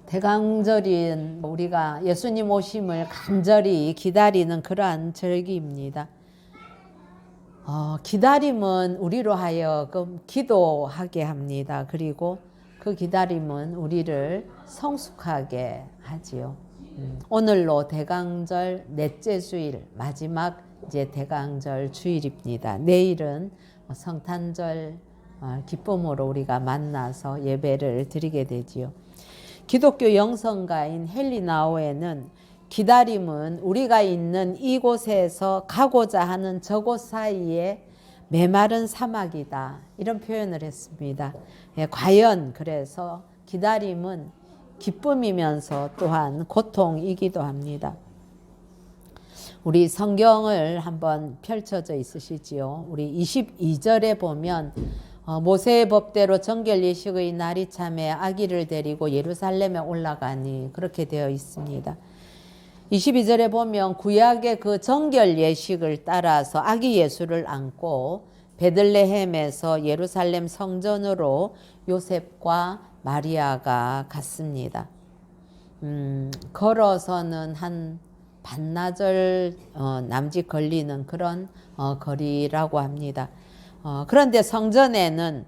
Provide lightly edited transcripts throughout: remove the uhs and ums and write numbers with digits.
대강절인 우리가 예수님 오심을 간절히 기다리는 그러한 절기입니다. 기다림은 우리로 하여금 기도하게 합니다. 그리고 그 기다림은 우리를 성숙하게 하지요. 오늘로 대강절 넷째 주일, 마지막 이제 대강절 주일입니다. 내일은 성탄절 기쁨으로 우리가 만나서 예배를 드리게 되지요. 기독교 영성가인 헨리 나우에는 기다림은 우리가 있는 이곳에서 가고자 하는 저곳 사이에 메마른 사막이다, 이런 표현을 했습니다. 과연 그래서 기다림은 기쁨이면서 또한 고통이기도 합니다. 우리 성경을 한번 펼쳐져 있으시지요. 우리 22절에 보면 모세의 법대로 정결 예식의 날이 참에 아기를 데리고 예루살렘에 올라가니, 그렇게 되어 있습니다. 22절에 보면 구약의 그 정결 예식을 따라서 아기 예수를 안고 베들레헴에서 예루살렘 성전으로 요셉과 마리아가 갔습니다. 걸어서는 한 반나절 남짓 걸리는 그런 거리라고 합니다. 그런데 성전에는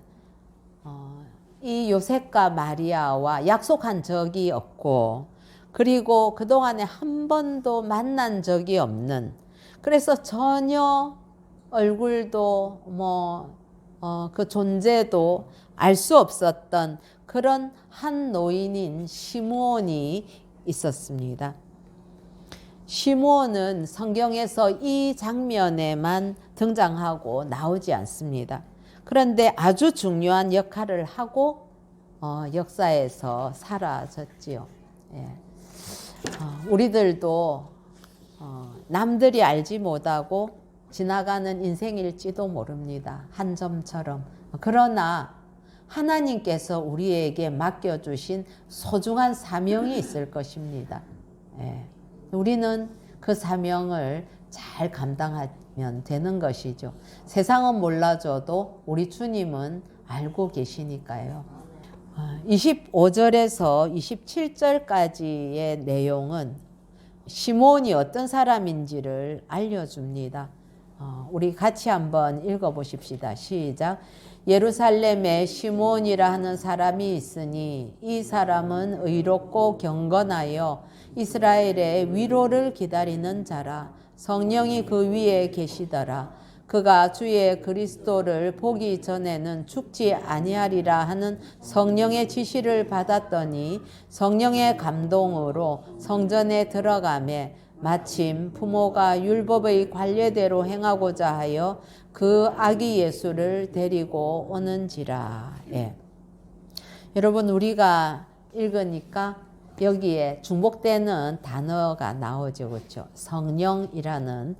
이 요셉과 마리아와 약속한 적이 없고, 그리고 그동안에 한 번도 만난 적이 없는, 그래서 전혀 얼굴도 그 존재도 알 수 없었던 그런 한 노인인 시므온이 있었습니다. 시므온은 성경에서 이 장면에만 등장하고 나오지 않습니다. 그런데 아주 중요한 역할을 하고 역사에서 사라졌지요. 우리들도 남들이 알지 못하고 지나가는 인생일지도 모릅니다. 한 점처럼. 그러나 하나님께서 우리에게 맡겨주신 소중한 사명이 있을 것입니다. 우리는 그 사명을 잘 감당하면 되는 것이죠. 세상은 몰라줘도 우리 주님은 알고 계시니까요. 25절에서 27절까지의 내용은 시므온이 어떤 사람인지를 알려줍니다. 우리 같이 한번 읽어보십시다. 시작. 예루살렘에 시므온이라 하는 사람이 있으니 이 사람은 의롭고 경건하여 이스라엘의 위로를 기다리는 자라. 성령이 그 위에 계시더라. 그가 주의 그리스도를 보기 전에는 죽지 아니하리라 하는 성령의 지시를 받았더니 성령의 감동으로 성전에 들어가매 마침 부모가 율법의 관례대로 행하고자 하여 그 아기 예수를 데리고 오는지라. 여러분, 우리가 읽으니까 여기에 중복되는 단어가 나오죠. 그렇죠? 성령이라는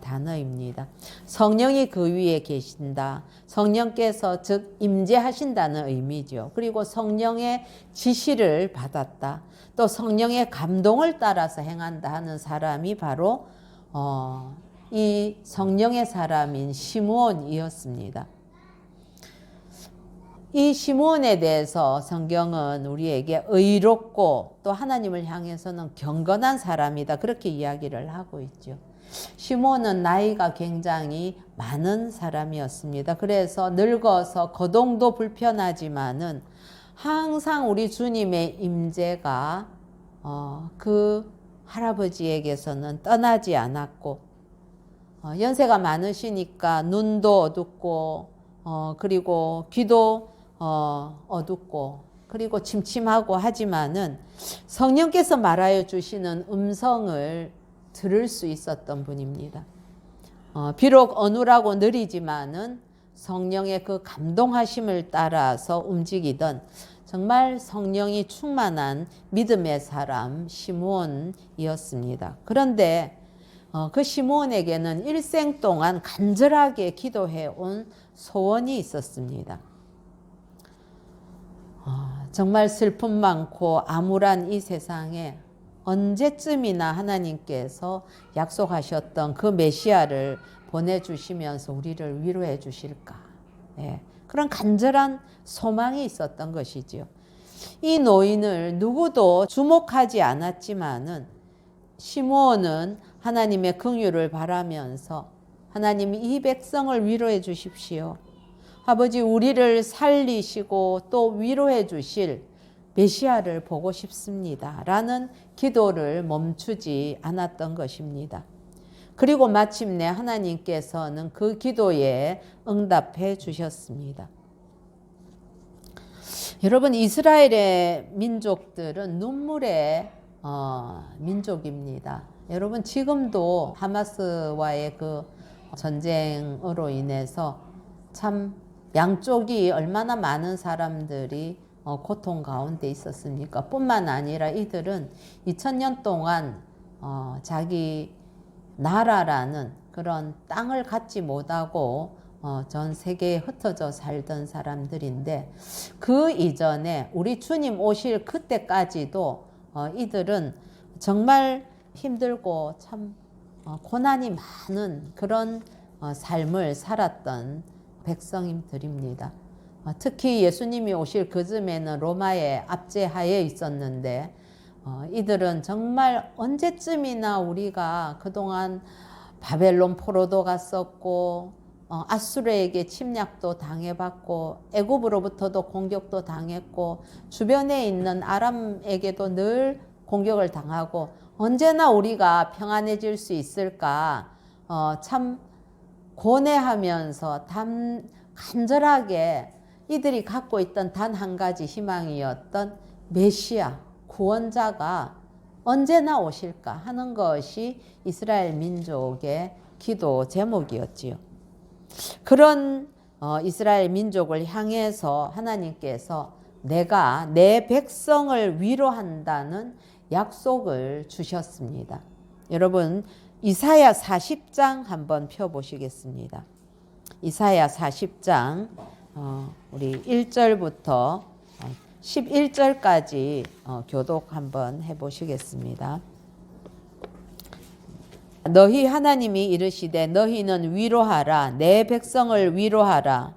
단어입니다. 성령이 그 위에 계신다. 성령께서 즉 임재하신다는 의미죠. 그리고 성령의 지시를 받았다. 또 성령의 감동을 따라서 행한다 하는 사람이 바로 이 성령의 사람인 시므온이었습니다. 이 시므온에 대해서 성경은 우리에게 의롭고 또 하나님을 향해서는 경건한 사람이다, 그렇게 이야기를 하고 있죠. 시므온은 나이가 굉장히 많은 사람이었습니다. 그래서 늙어서 거동도 불편하지만은 항상 우리 주님의 임재가 그 할아버지에게서는 떠나지 않았고, 연세가 많으시니까 눈도 어둡고 그리고 귀도 어둡고 그리고 침침하고 하지만은 성령께서 말하여 주시는 음성을 들을 수 있었던 분입니다. 비록 어눌하고 느리지만은 성령의 그 감동하심을 따라서 움직이던 정말 성령이 충만한 믿음의 사람 시므온이었습니다. 그런데 그 시므온에게는 일생 동안 간절하게 기도해 온 소원이 있었습니다. 정말 슬픔 많고 암울한 이 세상에 언제쯤이나 하나님께서 약속하셨던 그 메시아를 보내주시면서 우리를 위로해 주실까. 그런 간절한 소망이 있었던 것이지요. 이 노인을 누구도 주목하지 않았지만은 시므온은 하나님의 긍휼을 바라면서 하나님 이 백성을 위로해 주십시오. 아버지 우리를 살리시고 또 위로해 주실 메시아를 보고 싶습니다. 라는 기도를 멈추지 않았던 것입니다. 그리고 마침내 하나님께서는 그 기도에 응답해 주셨습니다. 여러분 이스라엘의 민족들은 눈물의 민족입니다. 여러분 지금도 하마스와의 그 전쟁으로 인해서 참 양쪽이 얼마나 많은 사람들이 고통 가운데 있었습니까? 뿐만 아니라 이들은 2000년 동안 자기 나라라는 그런 땅을 갖지 못하고 전 세계에 흩어져 살던 사람들인데 그 이전에 우리 주님 오실 그때까지도 이들은 정말 힘들고 참 고난이 많은 그런 삶을 살았던 백성들입니다. 특히 예수님이 오실 그즈음에는 로마의 압제하에 있었는데 이들은 정말 언제쯤이나 우리가 그동안 바벨론 포로도 갔었고 아수르에게 침략도 당해봤고 애굽으로부터도 공격도 당했고 주변에 있는 아람에게도 늘 공격을 당하고 언제나 우리가 평안해질 수 있을까 참 고뇌하면서 간절하게 이들이 갖고 있던 단 한 가지 희망이었던 메시아 구원자가 언제나 오실까 하는 것이 이스라엘 민족의 기도 제목이었지요. 그런 이스라엘 민족을 향해서 하나님께서 내가 내 백성을 위로한다는 약속을 주셨습니다. 여러분 이사야 40장 한번 펴보시겠습니다. 이사야 40장 우리 1절부터 11절까지 교독 한번 해보시겠습니다. 너희 하나님이 이르시되 너희는 위로하라 내 백성을 위로하라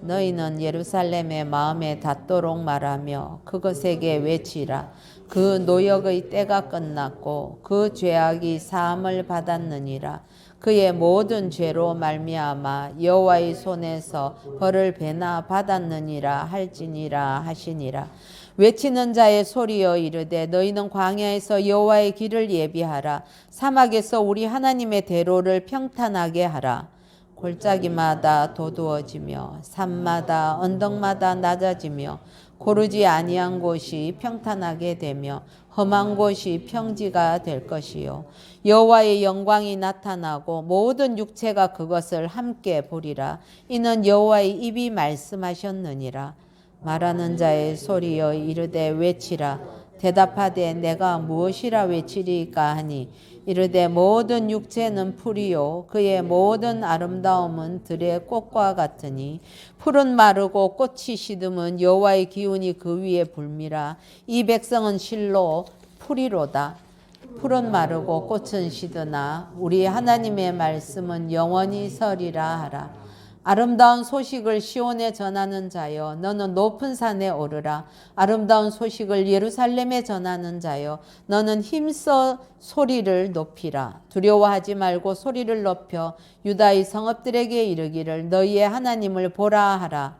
너희는 예루살렘의 마음에 닿도록 말하며 그것에게 외치라 그 노역의 때가 끝났고 그 죄악이 사함을 받았느니라 그의 모든 죄로 말미암아 여호와의 손에서 벌을 배나 받았느니라 할지니라 하시니라 외치는 자의 소리여 이르되 너희는 광야에서 여호와의 길을 예비하라 사막에서 우리 하나님의 대로를 평탄하게 하라 골짜기마다 도두어지며 산마다 언덕마다 낮아지며 고르지 아니한 곳이 평탄하게 되며 험한 곳이 평지가 될 것이요 여호와의 영광이 나타나고 모든 육체가 그것을 함께 보리라 이는 여호와의 입이 말씀하셨느니라 말하는 자의 소리여 이르되 외치라 대답하되 내가 무엇이라 외치리까 하니 이르되 모든 육체는 풀이요 그의 모든 아름다움은 들의 꽃과 같으니 풀은 마르고 꽃이 시듬은 여호와의 기운이 그 위에 불미라 이 백성은 실로 풀이로다 풀은 마르고 꽃은 시드나 우리 하나님의 말씀은 영원히 서리라 하라 아름다운 소식을 시온에 전하는 자여 너는 높은 산에 오르라 아름다운 소식을 예루살렘에 전하는 자여 너는 힘써 소리를 높이라 두려워하지 말고 소리를 높여 유다의 성읍들에게 이르기를 너희의 하나님을 보라 하라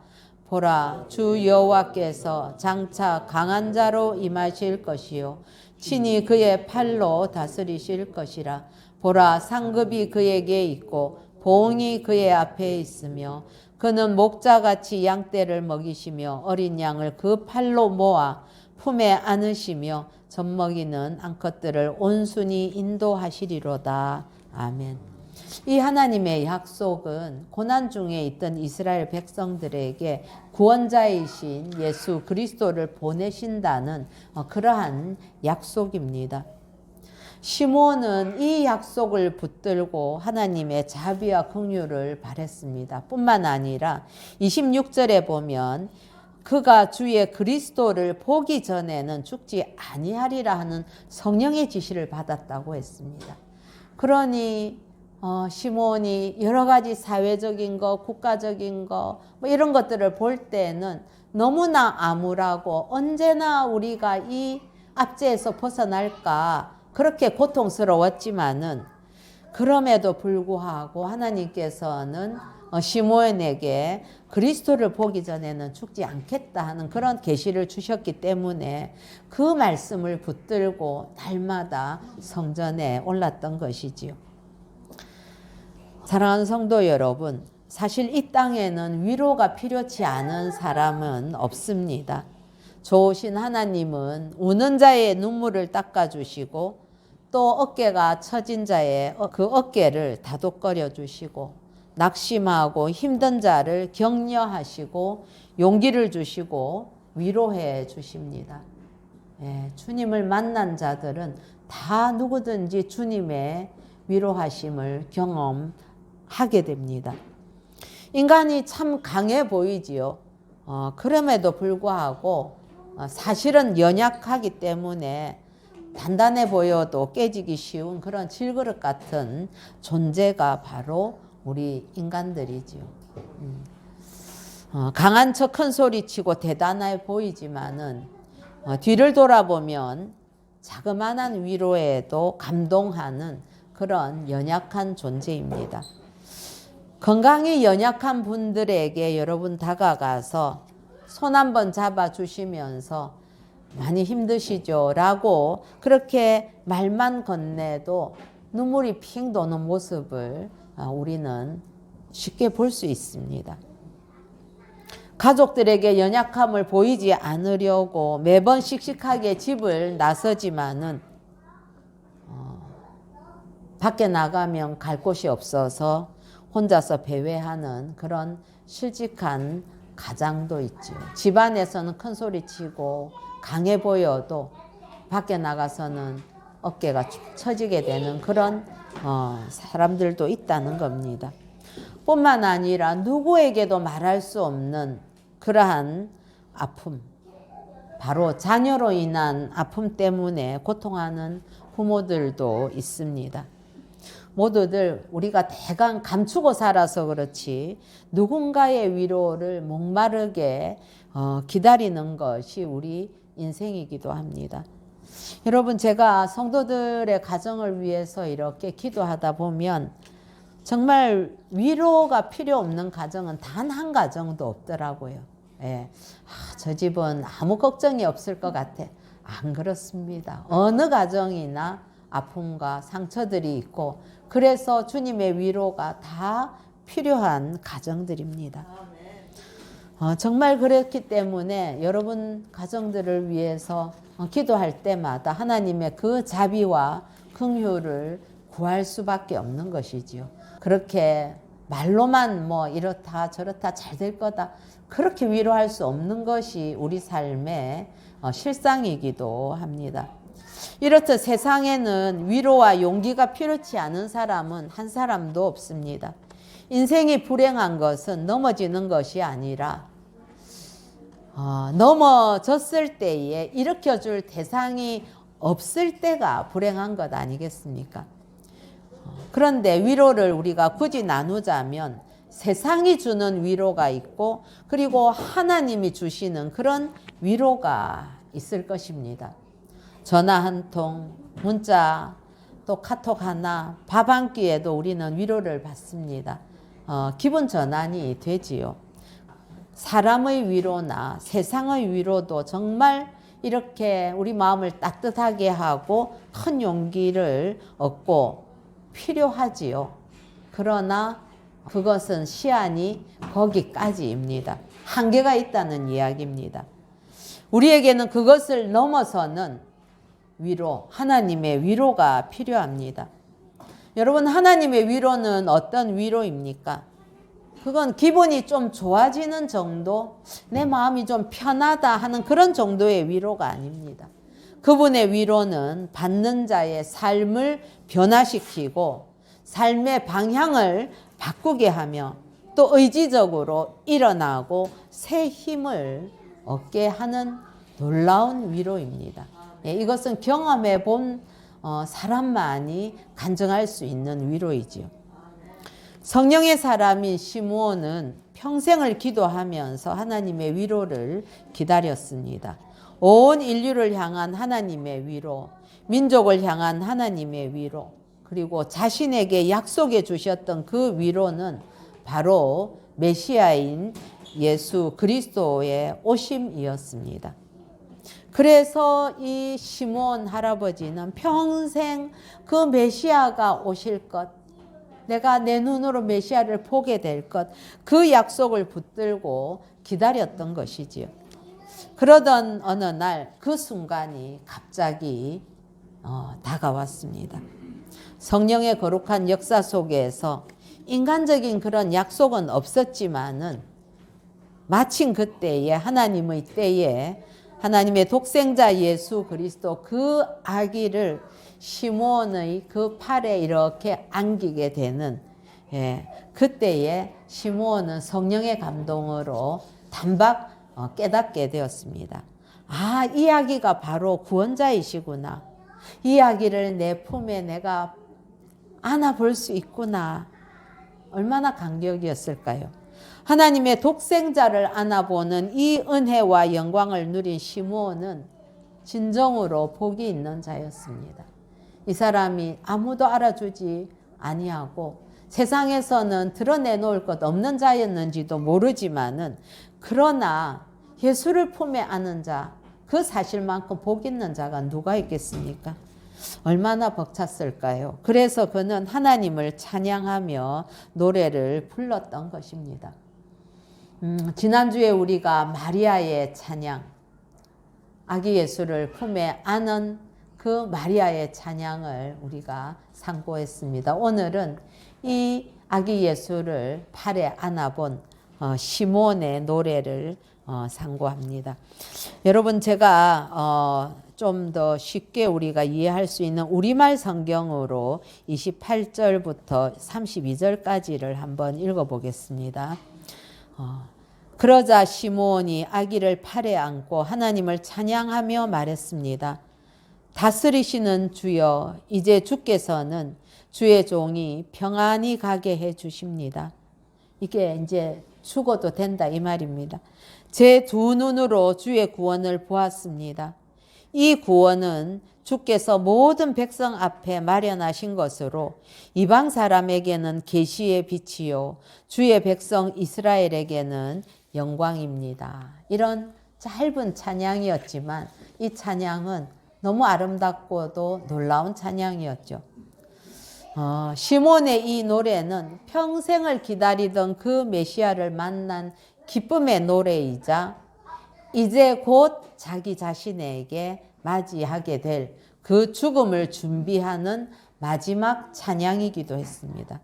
보라 주 여호와께서 장차 강한 자로 임하실 것이요 친히 그의 팔로 다스리실 것이라 보라 상급이 그에게 있고 보응이 그의 앞에 있으며 그는 목자같이 양떼를 먹이시며 어린 양을 그 팔로 모아 품에 안으시며 젖먹이는 암컷들을 온순히 인도하시리로다. 아멘. 이 하나님의 약속은 고난 중에 있던 이스라엘 백성들에게 구원자이신 예수 그리스도를 보내신다는 그러한 약속입니다. 시므온은 이 약속을 붙들고 하나님의 자비와 긍휼을 바랬습니다. 뿐만 아니라 26절에 보면 그가 주의 그리스도를 보기 전에는 죽지 아니하리라 하는 성령의 지시를 받았다고 했습니다. 그러니 시몬이 여러 가지 사회적인 거, 국가적인 거, 뭐 이런 것들을 볼 때는 너무나 암울하고 언제나 우리가 이 압제에서 벗어날까 그렇게 고통스러웠지만은 그럼에도 불구하고 하나님께서는 시몬에게 그리스도를 보기 전에는 죽지 않겠다 하는 그런 계시를 주셨기 때문에 그 말씀을 붙들고 날마다 성전에 올랐던 것이지요. 사랑하는 성도 여러분, 사실 이 땅에는 위로가 필요치 않은 사람은 없습니다. 좋으신 하나님은 우는 자의 눈물을 닦아주시고 또 어깨가 처진 자의 그 어깨를 다독거려 주시고 낙심하고 힘든 자를 격려하시고 용기를 주시고 위로해 주십니다. 주님을 만난 자들은 다 누구든지 주님의 위로하심을 경험하게 됩니다. 인간이 참 강해 보이지요. 그럼에도 불구하고 사실은 연약하기 때문에 단단해 보여도 깨지기 쉬운 그런 질그릇 같은 존재가 바로 우리 인간들이지요. 강한 척 큰 소리 치고 대단해 보이지만은 뒤를 돌아보면 자그마한 위로에도 감동하는 그런 연약한 존재입니다. 건강이 연약한 분들에게 여러분 다가가서 손 한번 잡아주시면서 많이 힘드시죠? 라고 그렇게 말만 건네도 눈물이 핑 도는 모습을 우리는 쉽게 볼 수 있습니다. 가족들에게 연약함을 보이지 않으려고 매번 씩씩하게 집을 나서지만은 밖에 나가면 갈 곳이 없어서 혼자서 배회하는 그런 실직한 가장도 있죠. 집안에서는 큰 소리 치고 강해 보여도 밖에 나가서는 어깨가 축 처지게 되는 그런 사람들도 있다는 겁니다. 뿐만 아니라 누구에게도 말할 수 없는 그러한 아픔, 바로 자녀로 인한 아픔 때문에 고통하는 부모들도 있습니다. 모두들 우리가 대강 감추고 살아서 그렇지 누군가의 위로를 목마르게 기다리는 것이 우리 인생이기도 합니다. 여러분, 제가 성도들의 가정을 위해서 이렇게 기도하다 보면 정말 위로가 필요 없는 가정은 단 한 가정도 없더라고요. 저 집은 아무 걱정이 없을 것 같아. 안 그렇습니다. 어느 가정이나 아픔과 상처들이 있고 그래서 주님의 위로가 다 필요한 가정들입니다. 정말 그렇기 때문에 여러분 가정들을 위해서 기도할 때마다 하나님의 그 자비와 긍휼을 구할 수밖에 없는 것이지요. 그렇게 말로만 뭐 이렇다 저렇다 잘 될 거다 그렇게 위로할 수 없는 것이 우리 삶의 실상이기도 합니다. 이렇듯 세상에는 위로와 용기가 필요치 않은 사람은 한 사람도 없습니다. 인생이 불행한 것은 넘어지는 것이 아니라 넘어졌을 때에 일으켜줄 대상이 없을 때가 불행한 것 아니겠습니까? 그런데 위로를 우리가 굳이 나누자면 세상이 주는 위로가 있고 그리고 하나님이 주시는 그런 위로가 있을 것입니다. 전화 한 통, 문자, 또 카톡 하나, 밥 한 끼에도 우리는 위로를 받습니다. 기분 전환이 되지요. 사람의 위로나 세상의 위로도 정말 이렇게 우리 마음을 따뜻하게 하고 큰 용기를 얻고 필요하지요. 그러나 그것은 시한이 거기까지입니다. 한계가 있다는 이야기입니다. 우리에게는 그것을 넘어서는 위로, 하나님의 위로가 필요합니다. 여러분, 하나님의 위로는 어떤 위로입니까? 그건 기분이 좀 좋아지는 정도, 내 마음이 좀 편하다 하는 그런 정도의 위로가 아닙니다. 그분의 위로는 받는 자의 삶을 변화시키고 삶의 방향을 바꾸게 하며 또 의지적으로 일어나고 새 힘을 얻게 하는 놀라운 위로입니다. 이것은 경험해 본 사람만이 간증할 수 있는 위로이지요. 성령의 사람인 시므온은 평생을 기도하면서 하나님의 위로를 기다렸습니다. 온 인류를 향한 하나님의 위로, 민족을 향한 하나님의 위로, 그리고 자신에게 약속해 주셨던 그 위로는 바로 메시아인 예수 그리스도의 오심이었습니다. 그래서 이 시므온 할아버지는 평생 그 메시아가 오실 것, 내가 내 눈으로 메시아를 보게 될 것, 그 약속을 붙들고 기다렸던 것이지요. 그러던 어느 날 그 순간이 갑자기 다가왔습니다. 성령의 거룩한 역사 속에서 인간적인 그런 약속은 없었지만은 마침 그때에 하나님의 때에 하나님의 독생자 예수 그리스도 그 아기를 시므온의 그 팔에 이렇게 안기게 되는 그때에 시므온은 성령의 감동으로 단박 깨닫게 되었습니다. 아, 이 아기가 바로 구원자이시구나. 이 아기를 내 품에 내가 안아볼 수 있구나. 얼마나 감격이었을까요? 하나님의 독생자를 안아보는 이 은혜와 영광을 누린 시므온은 진정으로 복이 있는 자였습니다. 이 사람이 아무도 알아주지 아니하고 세상에서는 드러내놓을 것 없는 자였는지도 모르지만은 그러나 예수를 품에 안은 자, 그 사실만큼 복 있는 자가 누가 있겠습니까? 얼마나 벅찼을까요? 그래서 그는 하나님을 찬양하며 노래를 불렀던 것입니다. 지난주에 우리가 마리아의 찬양, 아기 예수를 품에 안은 그 마리아의 찬양을 우리가 상고했습니다. 오늘은 이 아기 예수를 팔에 안아본 시몬의 노래를 상고합니다. 여러분, 제가 좀 더 쉽게 우리가 이해할 수 있는 우리말 성경으로 28절부터 32절까지를 한번 읽어보겠습니다. 그러자 시므온이 아기를 팔에 안고 하나님을 찬양하며 말했습니다. 다스리시는 주여, 이제 주께서는 주의 종이 평안히 가게 해 주십니다. 이게 이제 죽어도 된다 이 말입니다. 제 두 눈으로 주의 구원을 보았습니다. 이 구원은 주께서 모든 백성 앞에 마련하신 것으로 이방 사람에게는 계시의 빛이요 주의 백성 이스라엘에게는 영광입니다. 이런 짧은 찬양이었지만 이 찬양은 너무 아름답고도 놀라운 찬양이었죠. 시몬의 이 노래는 평생을 기다리던 그 메시아를 만난 기쁨의 노래이자 이제 곧 자기 자신에게 맞이하게 될 그 죽음을 준비하는 마지막 찬양이기도 했습니다.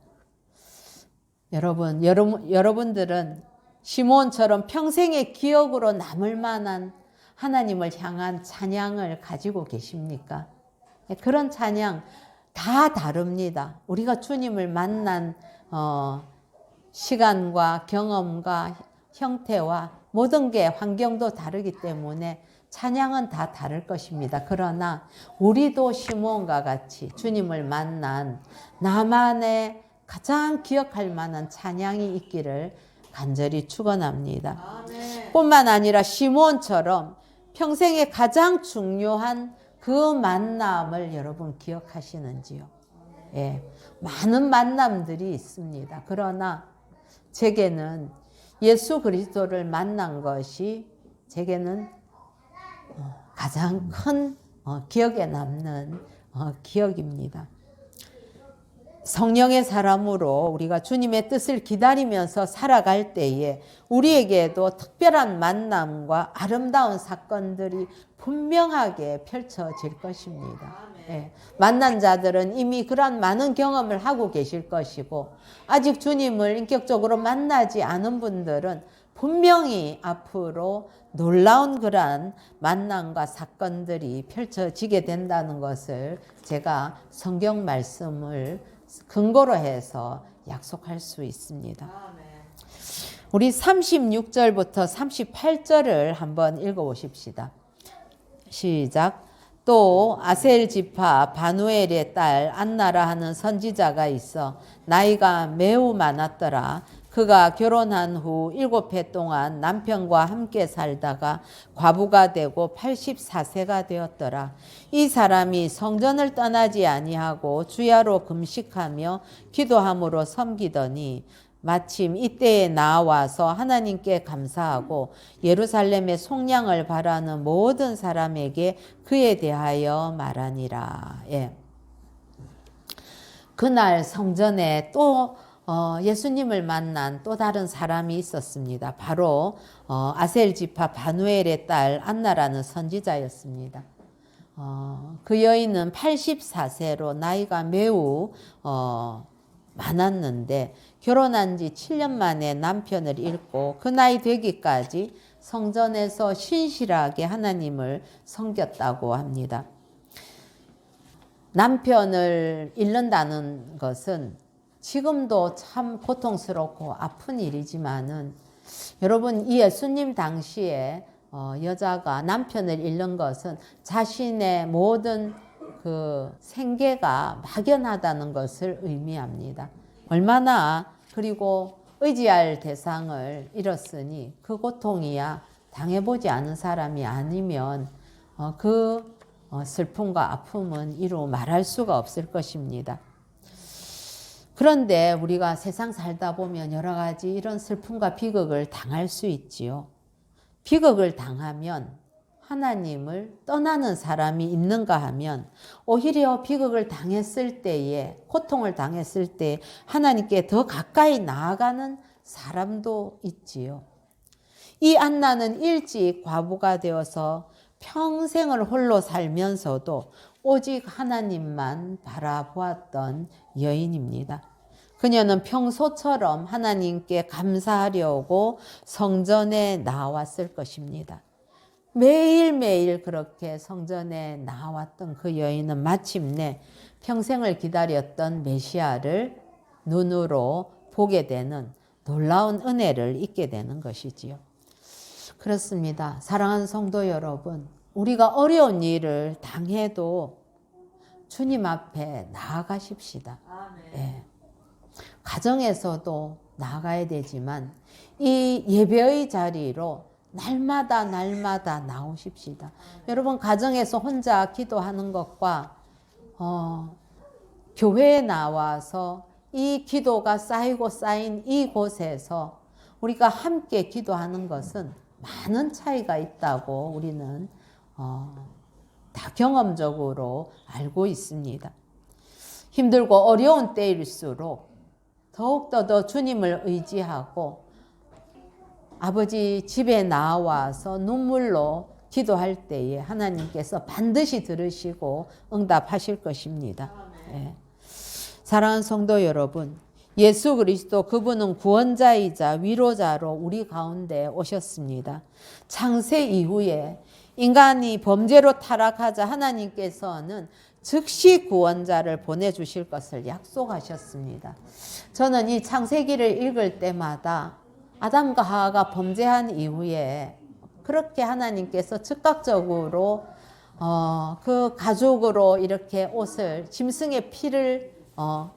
여러분들은 시몬처럼 평생의 기억으로 남을 만한 하나님을 향한 찬양을 가지고 계십니까? 그런 찬양 다 다릅니다. 우리가 주님을 만난 시간과 경험과 형태와 모든 게 환경도 다르기 때문에 찬양은 다 다를 것입니다. 그러나 우리도 시몬과 같이 주님을 만난 나만의 가장 기억할 만한 찬양이 있기를 간절히 축원합니다. 아멘. 뿐만 아니라 시몬처럼 평생에 가장 중요한 그 만남을 여러분 기억하시는지요? 예, 많은 만남들이 있습니다. 그러나 제게는 예수 그리스도를 만난 것이 제게는 가장 큰 기억에 남는 기억입니다. 성령의 사람으로 우리가 주님의 뜻을 기다리면서 살아갈 때에 우리에게도 특별한 만남과 아름다운 사건들이 분명하게 펼쳐질 것입니다. 예, 만난 자들은 이미 그런 많은 경험을 하고 계실 것이고 아직 주님을 인격적으로 만나지 않은 분들은 분명히 앞으로 놀라운 그러한 만남과 사건들이 펼쳐지게 된다는 것을 제가 성경 말씀을 근거로 해서 약속할 수 있습니다. 우리 36절부터 38절을 한번 읽어보십시다. 시작. 또 아셀 지파 바누엘의 딸 안나라 하는 선지자가 있어 나이가 매우 많았더라. 그가 결혼한 후 7해 동안 남편과 함께 살다가 과부가 되고 84세가 되었더라. 이 사람이 성전을 떠나지 아니하고 주야로 금식하며 기도함으로 섬기더니 마침 이때에 나와서 하나님께 감사하고 예루살렘의 속량을 바라는 모든 사람에게 그에 대하여 말하니라. 예. 그날 성전에 또 예수님을 만난 또 다른 사람이 있었습니다. 바로 아셀 지파 바누엘의 딸 안나라는 선지자였습니다. 그 여인은 84세로 나이가 매우 많았는데 결혼한 지 7년 만에 남편을 잃고 그 나이 되기까지 성전에서 신실하게 하나님을 섬겼다고 합니다. 남편을 잃는다는 것은 지금도 참 고통스럽고 아픈 일이지만은 여러분 이 예수님 당시에 여자가 남편을 잃는 것은 자신의 모든 그 생계가 막연하다는 것을 의미합니다. 얼마나 그리고 의지할 대상을 잃었으니 그 고통이야 당해보지 않은 사람이 아니면 그 슬픔과 아픔은 이루 말할 수가 없을 것입니다. 그런데 우리가 세상 살다 보면 여러 가지 이런 슬픔과 비극을 당할 수 있지요. 비극을 당하면 하나님을 떠나는 사람이 있는가 하면 오히려 비극을 당했을 때에 고통을 당했을 때 하나님께 더 가까이 나아가는 사람도 있지요. 이 안나는 일찍 과부가 되어서 평생을 홀로 살면서도 오직 하나님만 바라보았던 여인입니다. 그녀는 평소처럼 하나님께 감사하려고 성전에 나왔을 것입니다. 매일매일 그렇게 성전에 나왔던 그 여인은 마침내 평생을 기다렸던 메시아를 눈으로 보게 되는 놀라운 은혜를 잊게 되는 것이지요. 그렇습니다. 사랑하는 성도 여러분, 우리가 어려운 일을 당해도 주님 앞에 나아가십시다. 예. 가정에서도 나아가야 되지만 이 예배의 자리로 날마다 나오십시다. 여러분 가정에서 혼자 기도하는 것과 교회에 나와서 이 기도가 쌓이고 쌓인 이곳에서 우리가 함께 기도하는 것은 많은 차이가 있다고 우리는 다 경험적으로 알고 있습니다. 힘들고 어려운 때일수록 더욱더 더 주님을 의지하고 아버지 집에 나와서 눈물로 기도할 때에 하나님께서 반드시 들으시고 응답하실 것입니다. 네. 사랑하는 성도 여러분, 예수 그리스도 그분은 구원자이자 위로자로 우리 가운데 오셨습니다. 창세 이후에 인간이 범죄로 타락하자 하나님께서는 즉시 구원자를 보내주실 것을 약속하셨습니다. 저는 이 창세기를 읽을 때마다 아담과 하와가 범죄한 이후에 그렇게 하나님께서 즉각적으로 그 가죽으로 이렇게 옷을 짐승의 피를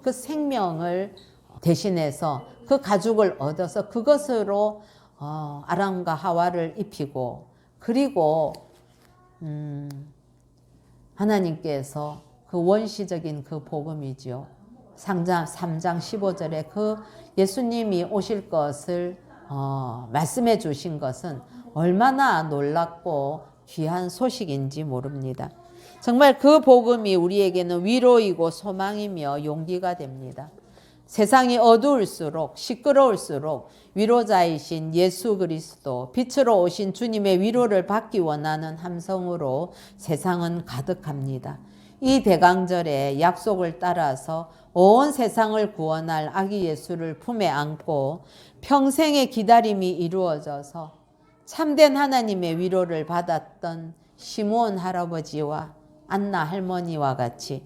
그 생명을 대신해서 그 가죽을 얻어서 그것으로 아담과 하와를 입히고 그리고 하나님께서 그 원시적인 그 복음이죠. 3장 15절에 그 예수님이 오실 것을 말씀해 주신 것은 얼마나 놀랍고 귀한 소식인지 모릅니다. 정말 그 복음이 우리에게는 위로이고 소망이며 용기가 됩니다. 세상이 어두울수록 시끄러울수록 위로자이신 예수 그리스도 빛으로 오신 주님의 위로를 받기 원하는 함성으로 세상은 가득합니다. 이 대강절의 약속을 따라서 온 세상을 구원할 아기 예수를 품에 안고 평생의 기다림이 이루어져서 참된 하나님의 위로를 받았던 시므온 할아버지와 안나 할머니와 같이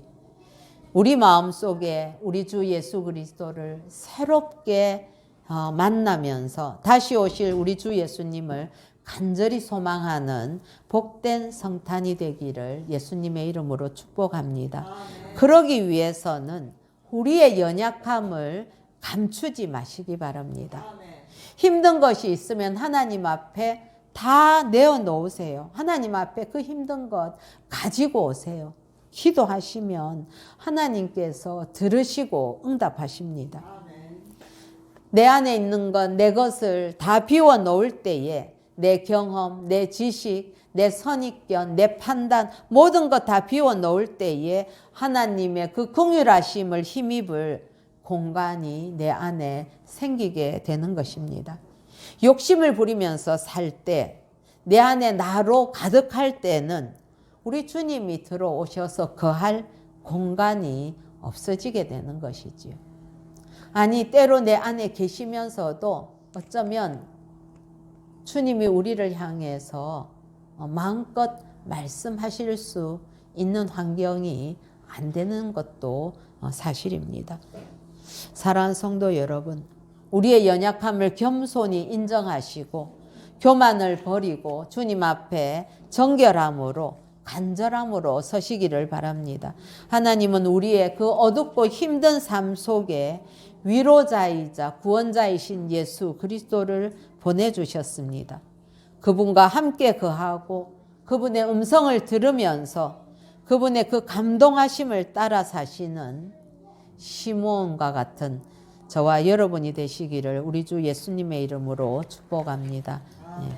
우리 마음속에 우리 주 예수 그리스도를 새롭게 만나면서 다시 오실 우리 주 예수님을 간절히 소망하는 복된 성탄이 되기를 예수님의 이름으로 축복합니다. 그러기 위해서는 우리의 연약함을 감추지 마시기 바랍니다. 힘든 것이 있으면 하나님 앞에 다 내어놓으세요. 하나님 앞에 그 힘든 것 가지고 오세요. 기도하시면 하나님께서 들으시고 응답하십니다. 내 안에 있는 것, 내 것을 다 비워 놓을 때에 내 경험, 내 지식, 내 선입견, 내 판단 모든 것 다 비워 놓을 때에 하나님의 그 긍휼하심을 힘입을 공간이 내 안에 생기게 되는 것입니다. 욕심을 부리면서 살 때, 내 안에 나로 가득할 때는 우리 주님이 들어오셔서 거할 공간이 없어지게 되는 것이지요. 아니, 때로 내 안에 계시면서도 어쩌면 주님이 우리를 향해서 마음껏 말씀하실 수 있는 환경이 안 되는 것도 사실입니다. 사랑하는 성도 여러분, 우리의 연약함을 겸손히 인정하시고 교만을 버리고 주님 앞에 정결함으로 간절함으로 서시기를 바랍니다. 하나님은 우리의 그 어둡고 힘든 삶 속에 위로자이자 구원자이신 예수 그리스도를 보내주셨습니다. 그분과 함께 거하고 그분의 음성을 들으면서 그분의 그 감동하심을 따라 사시는 시므온과 같은 저와 여러분이 되시기를 우리 주 예수님의 이름으로 축복합니다.